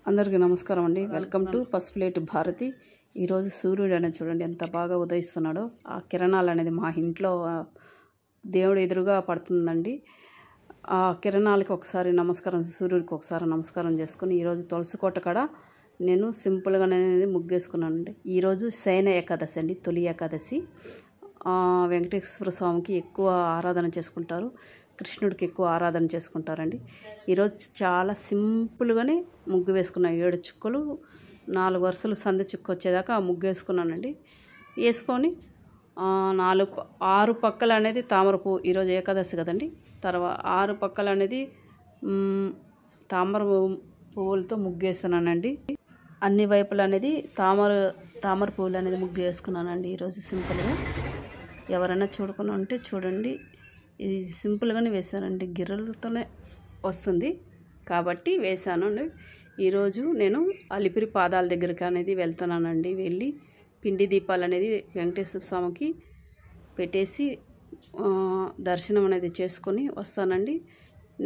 అందరికీ నమస్కారం అండి. Welcome to Pasupuleti Bharathi. ఈరోజు సూర్యుడు అనేది చూడండి ఎంత బాగా ఉదయిస్తున్నాడో. ఆ కిరణాలు అనేది మా ఇంట్లో దేవుడు ఎదురుగా పడుతుందండి. ఆ కిరణాలకి ఒకసారి నమస్కారం, సూర్యుడికి ఒకసారి నమస్కారం చేసుకుని ఈరోజు తులసి కోట కాడ నేను సింపుల్గానే ముగ్గేసుకున్నానండి. ఈరోజు శయన ఏకాదశి అండి, తొలి ఏకాదశి. వెంకటేశ్వర స్వామికి ఎక్కువ ఆరాధన చేసుకుంటారు, కృష్ణుడికి ఎక్కువ ఆరాధన చేసుకుంటారండి. ఈరోజు చాలా సింపుల్గానే ముగ్గు వేసుకున్న 7 చుక్కలు 4 వరుసలు సందు చుక్క వచ్చేదాకా ఆ ముగ్గు వేసుకున్నానండి. వేసుకొని 6 పక్కలు అనేది తామర పువ్వు, ఈరోజు ఏకాదశి కదండి. తర్వాత 6 పక్కలు అనేది తామర పువ్వులతో ముగ్గు వేస్తున్నానండి. అన్ని వైపులు అనేది తామర పువ్వులు అనేది ముగ్గు వేసుకున్నానండి ఈరోజు సింపుల్గా. ఎవరైనా చూడకుండా ఉంటే చూడండి, ఇది సింపుల్గానే వేసానండి, గిర్రలతోనే వస్తుంది కాబట్టి వేసాను అండి. ఈరోజు నేను అలిపిరి పాదాల దగ్గరికి అనేది వెళ్తున్నానండి. వెళ్ళి పిండి దీపాలు అనేది వెంకటేశ్వర స్వామికి పెట్టేసి దర్శనం అనేది చేసుకొని వస్తానండి.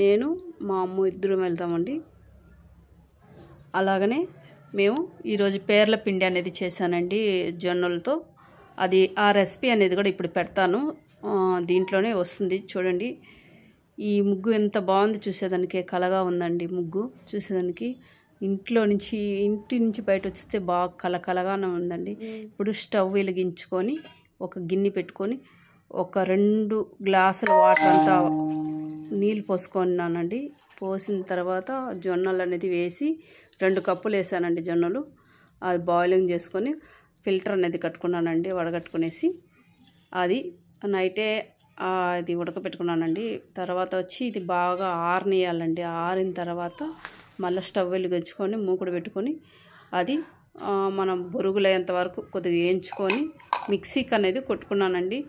నేను మా అమ్మ ఇద్దరం వెళ్తామండి. అలాగనే మేము ఈరోజు పేర్ల పిండి అనేది చేశానండి జొన్నలతో. అది ఆ రెసిపీ అనేది కూడా ఇప్పుడు పెడతాను, దీంట్లోనే వస్తుంది చూడండి. ఈ ముగ్గు ఎంత బాగుంది, చూసేదానికి కళగా ఉందండి. ముగ్గు చూసేదానికి ఇంటి నుంచి బయట వస్తే బాగా కళకళగానే ఉందండి. ఇప్పుడు స్టవ్ వెలిగించుకొని ఒక గిన్నె పెట్టుకొని ఒక 2 గ్లాసుల వాటర్ అంతా నీళ్ళు పోసుకున్నానండి. పోసిన తర్వాత జొన్నలు అనేది వేసి 2 కప్పులు వేసానండి జొన్నలు. అది బాయిలింగ్ చేసుకొని ఫిల్టర్ అనేది కట్టుకున్నానండి, వడగట్టుకునేసి అది నైటే అది ఉడకపెట్టుకున్నానండి. తర్వాత వచ్చి ఇది బాగా ఆరనియాలండి. ఆరిన తర్వాత మళ్ళీ స్టవ్ వెలిగించుకొని మూకుడు పెట్టుకొని అది మనం బొరుగులయ్యేంత వరకు కొద్దిగా వేయించుకొని మిక్సీకి అనేది కొట్టుకున్నానండి.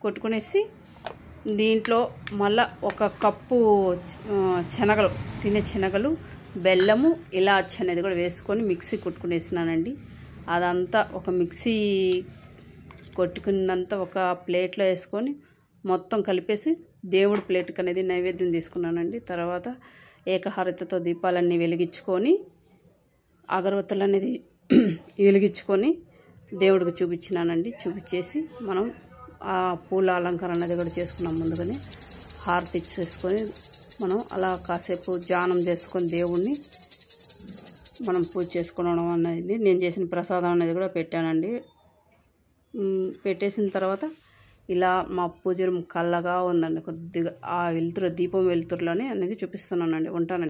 కొట్టుకునేసి దీంట్లో మళ్ళీ 1 కప్పు శనగలు, తినే శనగలు, బెల్లము, ఇలాచి అనేది కూడా వేసుకొని మిక్సీ కొట్టుకునేసినానండి. అదంతా ఒక మిక్సీ కొట్టుకున్నంత ఒక ప్లేట్లో వేసుకొని మొత్తం కలిపేసి దేవుడి ప్లేట్కి అనేది నైవేద్యం తీసుకున్నానండి. తర్వాత ఏకహారతితో దీపాలన్నీ వెలిగించుకొని అగరవత్తులు అనేది వెలిగించుకొని దేవుడికి చూపించినానండి. చూపించేసి మనం ఆ పూల అలంకరణ అనేది కూడా చేసుకున్నాం. ముందుగానే హారతి ఇచ్చేసుకొని మనం అలా కాసేపు ధ్యానం చేసుకొని దేవుణ్ణి మనం పూజ చేసుకోవడం అనేది, నేను చేసిన ప్రసాదం అనేది కూడా పెట్టానండి. పెట్టేసిన తర్వాత ఇలా మా పూజ రూమ్ కళ్ళగా ఉందండి. కొద్దిగా ఆ వెలుతురు, దీపం వెలుతురులోనే అనేది చూపిస్తున్నానండి. ఉంటానండి.